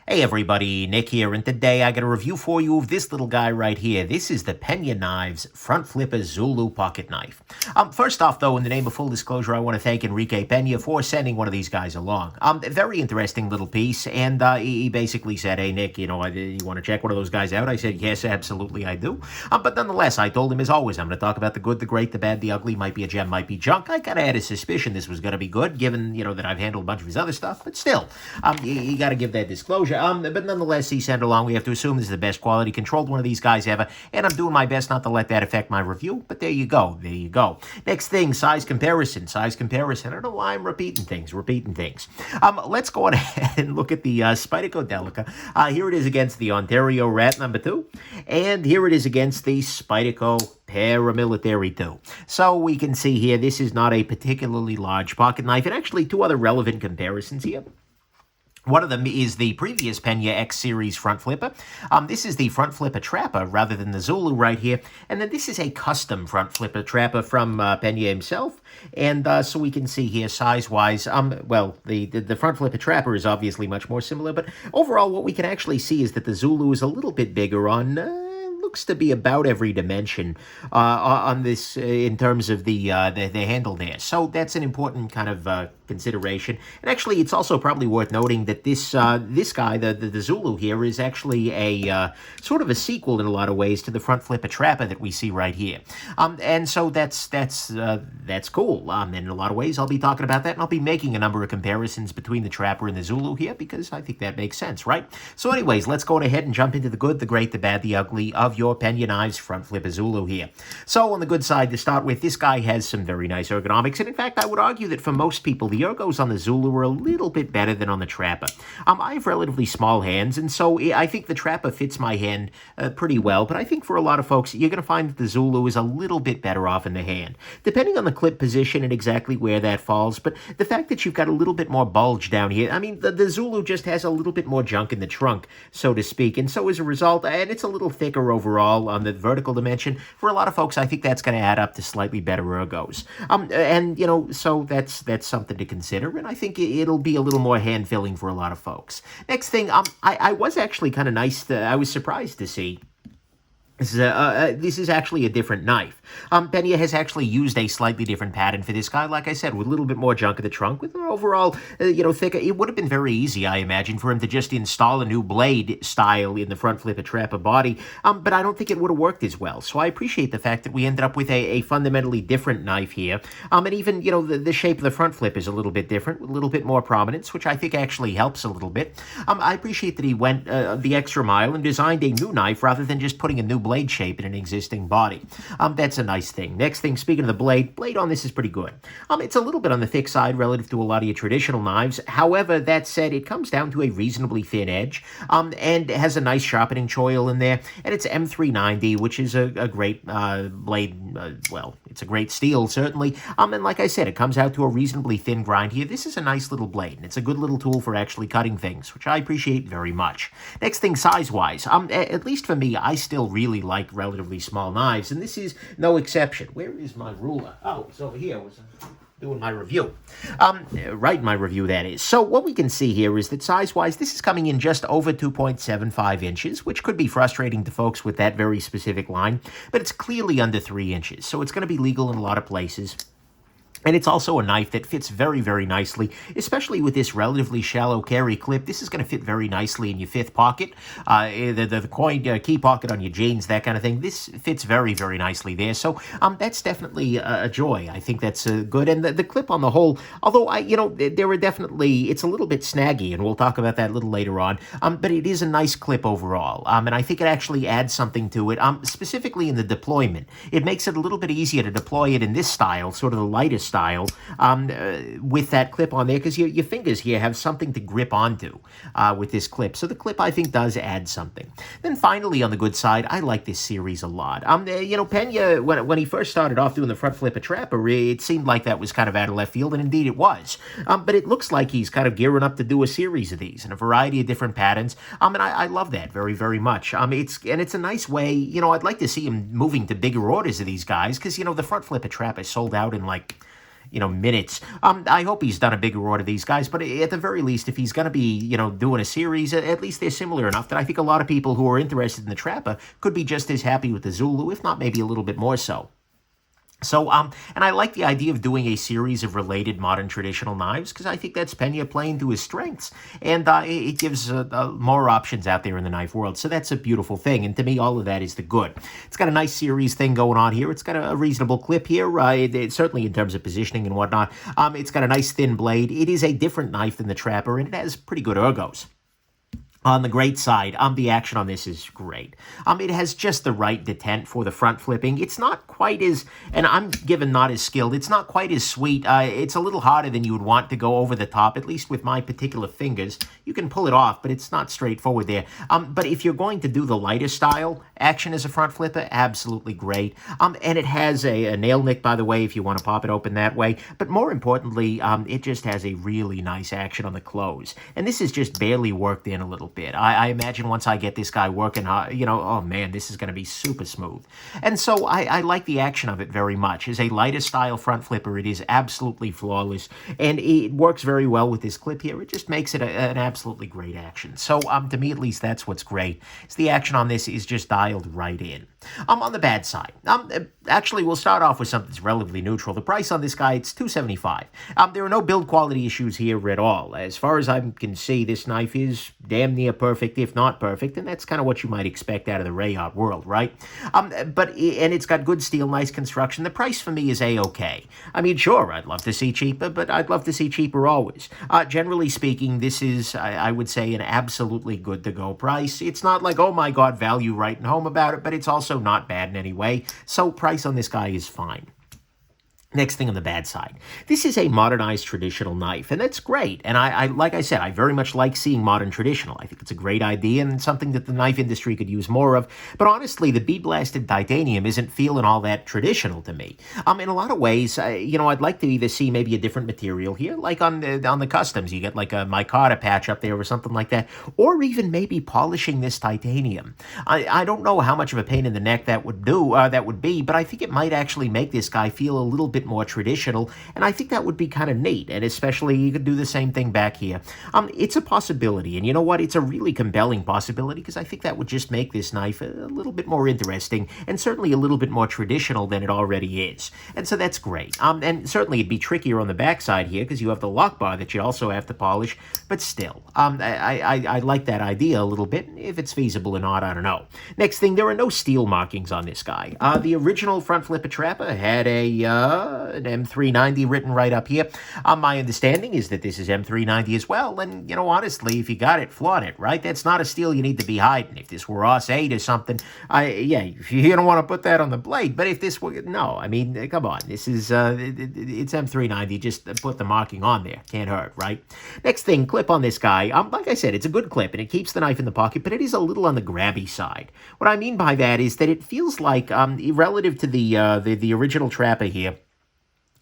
Hey everybody, Nick here, and today I got a review for you of this little guy right here. This is the Peña Knives Front Flipper Zulu pocket knife. First off, though, in the name of full disclosure, I want to thank Enrique Peña for sending one of these guys along. A very interesting little piece, and he basically said, hey Nick, you want to check one of those guys out? I said, yes, absolutely I do. But nonetheless, I told him, as always, I'm going to talk about the good, the great, the bad, the ugly, might be a gem, might be junk. I kind of had a suspicion this was going to be good, given, that I've handled a bunch of his other stuff, but still, you got to give that disclosure. But nonetheless, he sent along. We have to assume this is the best quality controlled one of these guys ever, and I'm doing my best not to let that affect my review, but there you go. There you go. Next thing, size comparison. Size comparison. I don't know why I'm repeating things. Let's go on ahead and look at the Spyderco Delica. Here it is against the Ontario Rat number 2, and here it is against the Spyderco Paramilitary 2. So we can see here, this is not a particularly large pocket knife, and actually two other relevant comparisons here. One of them is the previous Peña X Series front flipper. This is the front flipper trapper rather than the Zulu right here. And then this is a custom front flipper trapper from Peña himself. And so we can see here size-wise, the front flipper trapper is obviously much more similar. But overall, what we can actually see is that the Zulu is a little bit bigger on... looks to be about every dimension on this in terms of the handle there. So that's an important kind of consideration. And actually, it's also probably worth noting that this guy, the Zulu here, is actually a sort of a sequel in a lot of ways to the front flipper trapper that we see right here. And so that's cool. And in a lot of ways, I'll be talking about that, and I'll be making a number of comparisons between the trapper and the Zulu here because I think that makes sense, right? So anyways, let's go ahead and jump into the good, the great, the bad, the ugly of your Peña Knives Front Flipper Zulu here. So on the good side to start with, this guy has some very nice ergonomics, and in fact, I would argue that for most people, the ergos on the Zulu are a little bit better than on the trapper. I have relatively small hands, and so I think the trapper fits my hand pretty well, but I think for a lot of folks, you're going to find that the Zulu is a little bit better off in the hand, depending on the clip position and exactly where that falls, but the fact that you've got a little bit more bulge down here, I mean, the Zulu just has a little bit more junk in the trunk, so to speak, and so as a result, and it's a little thicker overall on the vertical dimension, for a lot of folks, I think that's going to add up to slightly better ergos. So that's something to consider, and I think it'll be a little more hand-filling for a lot of folks. Next thing, I was actually kind of nice, I was surprised to see this is actually a different knife. Peña has actually used a slightly different pattern for this guy, like I said, with a little bit more junk in the trunk, with an overall, thicker. It would have been very easy, I imagine, for him to just install a new blade style in the front flipper trapper body, but I don't think it would have worked as well. So I appreciate the fact that we ended up with a fundamentally different knife here, and even, the shape of the front flip is a little bit different, with a little bit more prominence, which I think actually helps a little bit. I appreciate that he went the extra mile and designed a new knife rather than just putting a new blade shape in an existing body. That's a nice thing. Next thing, speaking of the blade on this is pretty good. It's a little bit on the thick side relative to a lot of your traditional knives. However, that said, it comes down to a reasonably thin edge, and it has a nice sharpening choil in there, and it's M390, which is a great blade. It's a great steel, certainly. And like I said, it comes out to a reasonably thin grind here. This is a nice little blade, and it's a good little tool for actually cutting things, which I appreciate very much. Next thing, size-wise, at least for me, I still really like relatively small knives, and this is no exception. Where is my ruler? Oh, it's over here. I was doing my review. Writing my review, that is. So what we can see here is that size-wise, this is coming in just over 2.75 inches, which could be frustrating to folks with that very specific line, but it's clearly under 3 inches, so it's going to be legal in a lot of places. And it's also a knife that fits very, very nicely, especially with this relatively shallow carry clip. This is going to fit very nicely in your fifth pocket, the coin key pocket on your jeans, that kind of thing. This fits very, very nicely there. So that's definitely a joy. I think that's good. And the clip on the whole, although there are definitely, it's a little bit snaggy, and we'll talk about that a little later on. But it is a nice clip overall. And I think it actually adds something to it, specifically in the deployment. It makes it a little bit easier to deploy it in this style, sort of the lightest style, with that clip on there, because your fingers here have something to grip onto with this clip. So the clip, I think, does add something. Then finally, on the good side, I like this series a lot. Peña, when he first started off doing the front flipper trapper, it seemed like that was kind of out of left field, and indeed it was. But it looks like he's kind of gearing up to do a series of these in a variety of different patterns. And I love that very, very much. It's a nice way. I'd like to see him moving to bigger orders of these guys, because the front flipper trapper sold out in minutes. I hope he's done a bigger order of these guys, but at the very least, if he's going to be, doing a series, at least they're similar enough that I think a lot of people who are interested in the Trapper could be just as happy with the Zulu, if not maybe a little bit more so. So, and I like the idea of doing a series of related modern traditional knives because I think that's Peña playing to his strengths. And it gives more options out there in the knife world. So that's a beautiful thing. And to me, all of that is the good. It's got a nice series thing going on here. It's got a reasonable clip here, certainly in terms of positioning and whatnot. It's got a nice thin blade. It is a different knife than the Trapper, and it has pretty good ergos. On the great side, the action on this is great. It has just the right detent for the front flipping. It's not quite as, and I'm given not as skilled, it's not quite as sweet. It's a little harder than you would want to go over the top, at least with my particular fingers. You can pull it off, but it's not straightforward there. But if you're going to do the lighter style action as a front flipper, absolutely great. And it has a nail nick, by the way, if you want to pop it open that way. But more importantly, it just has a really nice action on the close. And this is just barely worked in a little bit. I imagine once I get this guy working, oh man, this is going to be super smooth. And so I like the action of it very much. As a lighter style front flipper, it is absolutely flawless. And it works very well with this clip here. It just makes it an absolutely great action. So to me, at least, that's what's great. Is the action on this is just dialed right in. On the bad side, actually, we'll start off with something that's relatively neutral. The price on this guy, it's $275. There are no build quality issues here at all. As far as I can see, this knife is damn near perfect, if not perfect, and that's kind of what you might expect out of the Rayot world, right? And it's got good steel, nice construction. The price for me is A-okay. I mean, sure, I'd love to see cheaper, but I'd love to see cheaper always. Generally speaking, this is, I would say, an absolutely good-to-go price. It's not like, oh my God, value writing home about it, but it's also not bad in any way. So price on this guy is fine. Next thing on the bad side. This is a modernized traditional knife, and that's great. And I like I said, I very much like seeing modern traditional. I think it's a great idea and something that the knife industry could use more of. But honestly, the bead-blasted titanium isn't feeling all that traditional to me. In a lot of ways, I'd like to either see maybe a different material here, like on the customs, you get like a micarta patch up there or something like that, or even maybe polishing this titanium. I don't know how much of a pain in the neck that would be, but I think it might actually make this guy feel a little bit more traditional, and I think that would be kind of neat, and especially you could do the same thing back here. It's a possibility, and you know what? It's a really compelling possibility, because I think that would just make this knife a little bit more interesting, and certainly a little bit more traditional than it already is. And so that's great. And certainly it'd be trickier on the backside here, because you have the lock bar that you also have to polish, but still, I like that idea a little bit. If it's feasible or not, I don't know. Next thing, there are no steel markings on this guy. The original front flipper Trapper had an M390 written right up here. My understanding is that this is M390 as well, and, honestly, if you got it, flaunt it, right? That's not a steel you need to be hiding. If this were OS8 or something, you don't want to put that on the blade, but if this were, no, I mean, come on, this is, it's M390, just put the marking on there, can't hurt, right? Next thing, clip on this guy, like I said, it's a good clip, and it keeps the knife in the pocket, but it is a little on the grabby side. What I mean by that is that it feels like, relative to the original Trapper here,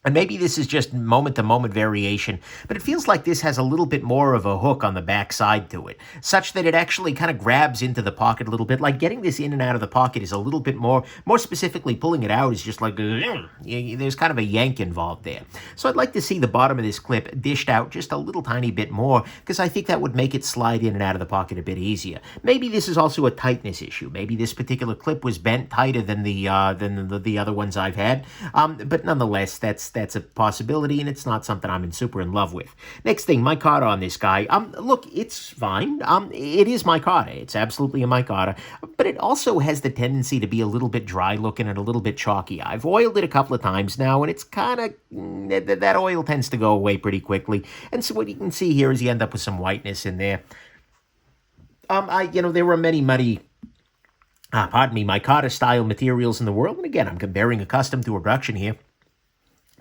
and maybe this is just moment-to-moment variation, but it feels like this has a little bit more of a hook on the back side to it, such that it actually kind of grabs into the pocket a little bit. Like getting this in and out of the pocket is a little bit more specifically, pulling it out is just like, there's kind of a yank involved there. So I'd like to see the bottom of this clip dished out just a little tiny bit more, because I think that would make it slide in and out of the pocket a bit easier. Maybe this is also a tightness issue. Maybe this particular clip was bent tighter than the other ones I've had, but nonetheless, that's a possibility, and it's not something I'm super in love with. Next thing, micarta on this guy. Look, it's fine. It is micarta. It's absolutely a micarta, but it also has the tendency to be a little bit dry looking and a little bit chalky. I've oiled it a couple of times now, and it's kind of, that oil tends to go away pretty quickly. And so what you can see here is you end up with some whiteness in there. There were many micarta-style materials in the world, and again, I'm comparing a custom to a production here.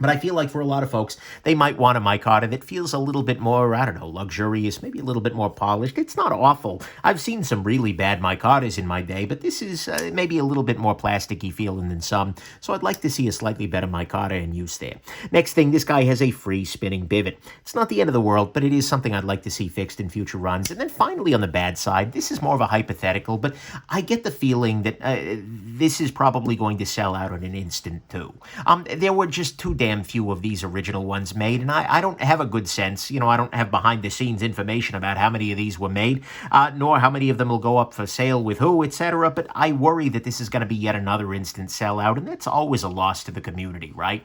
But I feel like for a lot of folks, they might want a micarta that feels a little bit more, I don't know, luxurious, maybe a little bit more polished. It's not awful. I've seen some really bad micartas in my day, but this is maybe a little bit more plasticky feeling than some. So I'd like to see a slightly better micarta in use there. Next thing, this guy has a free spinning pivot. It's not the end of the world, but it is something I'd like to see fixed in future runs. And then finally on the bad side, this is more of a hypothetical, but I get the feeling that this is probably going to sell out in an instant too. There were just too damn damn few of these original ones made, and I don't have a good sense. I don't have behind-the-scenes information about how many of these were made, nor how many of them will go up for sale with who, etc., but I worry that this is going to be yet another instant sellout, and that's always a loss to the community, right?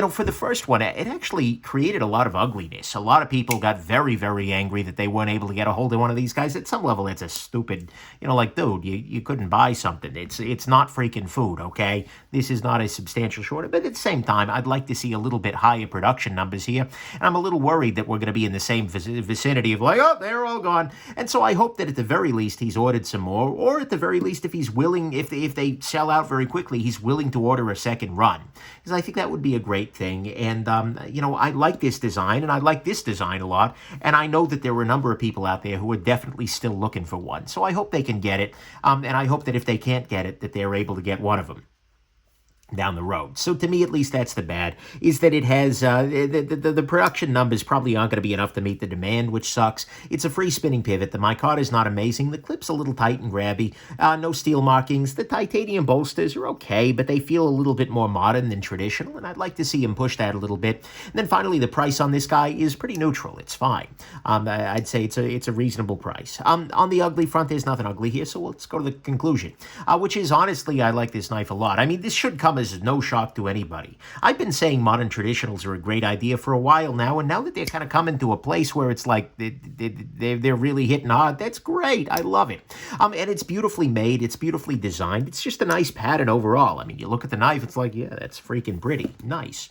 For the first one, it actually created a lot of ugliness. A lot of people got very, very angry that they weren't able to get a hold of one of these guys. At some level, it's a stupid, like, dude, you couldn't buy something. It's not freaking food, okay? This is not a substantial shortage, but at the same time, I'd like to see a little bit higher production numbers here, and I'm a little worried that we're going to be in the same vicinity of like, oh, they're all gone. And so I hope that at the very least he's ordered some more, or at the very least if he's willing, if they sell out very quickly, he's willing to order a second run, because I think that would be a great thing. And I like this design, and I like this design a lot, and I know that there are a number of people out there who are definitely still looking for one, so I hope they can get it, and I hope that if they can't get it, that they're able to get one of them down the road. So to me, at least, that's the bad, is that it has, the production numbers probably aren't going to be enough to meet the demand, which sucks. It's a free spinning pivot. The micarta is not amazing. The clip's a little tight and grabby. No steel markings. The titanium bolsters are okay, but they feel a little bit more modern than traditional, and I'd like to see him push that a little bit. And then finally, the price on this guy is pretty neutral. It's fine. I'd say it's a reasonable price. On the ugly front, there's nothing ugly here, so let's go to the conclusion, which is, honestly, I like this knife a lot. I mean, this should come as no shock to anybody. I've been saying modern traditionals are a great idea for a while now, and now that they're kind of coming to a place where it's like they're really hitting hard, that's great. I love it. And it's beautifully made. It's beautifully designed. It's just a nice pattern overall. I mean, you look at the knife, it's like, yeah, that's freaking pretty. Nice.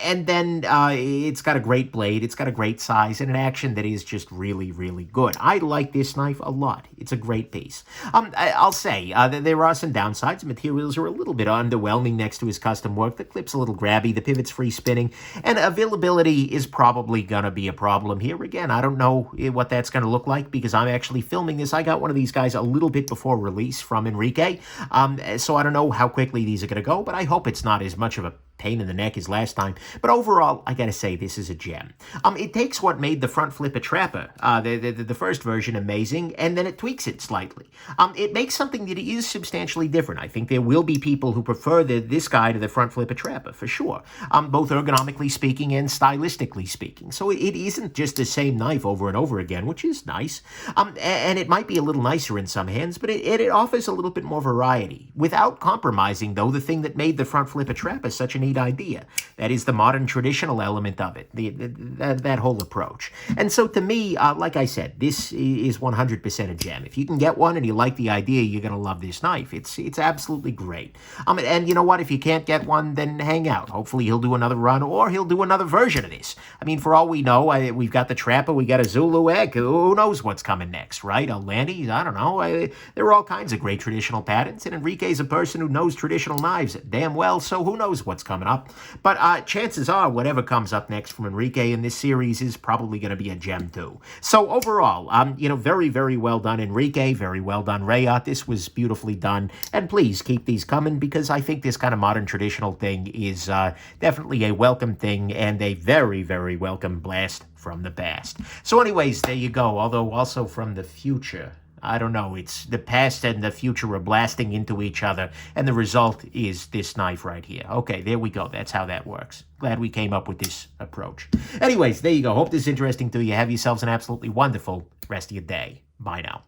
And then it's got a great blade. It's got a great size and an action that is just really, really good. I like this knife a lot. It's a great piece. I'll say there are some downsides. The materials are a little bit underwhelming next to his custom work. The clip's a little grabby, the pivot's free spinning, and availability is probably gonna be a problem here. Again, I don't know what that's gonna look like because I'm actually filming this. I got one of these guys a little bit before release from Enrique, so I don't know how quickly these are gonna go, but I hope it's not as much of a pain in the neck as last time. But overall, I gotta say, this is a gem. It takes what made the Front Flipper Trapper, the first version, amazing, and then it tweaks it slightly. It makes something that is substantially different. I think there will be people who prefer this guy to the Front Flipper Trapper, for sure, both ergonomically speaking and stylistically speaking. So it isn't just the same knife over and over again, which is nice. And it might be a little nicer in some hands, but it offers a little bit more variety, without compromising, though, the thing that made the Front Flipper Trapper such a neat idea. That is the modern traditional element of it, that whole approach. And so to me, like I said, this is 100% a gem. If you can get one and you like the idea, you're going to love this knife. It's absolutely great. And you know what? If you can't get one, then hang out. Hopefully he'll do another run, or he'll do another version of this. I mean, for all we know, we've got the Trapper, we got a Zulu egg. Who knows what's coming next, right? A Lanny, I don't know. There are all kinds of great traditional patterns, and Enrique's a person who knows traditional knives damn well, so who knows what's coming up. But chances are whatever comes up next from Enrique in this series is probably going to be a gem too. So overall, very, very well done, Enrique. Very well done, Rayot. This was beautifully done. And please keep these coming, because I think this kind of modern traditional thing is definitely a welcome thing and a very, very welcome blast from the past. So anyways, there you go. Although also from the future. I don't know, it's the past and the future are blasting into each other, and the result is this knife right here. Okay, there we go. That's how that works. Glad we came up with this approach. Anyways, there you go. Hope this is interesting to you. Have yourselves an absolutely wonderful rest of your day. Bye now.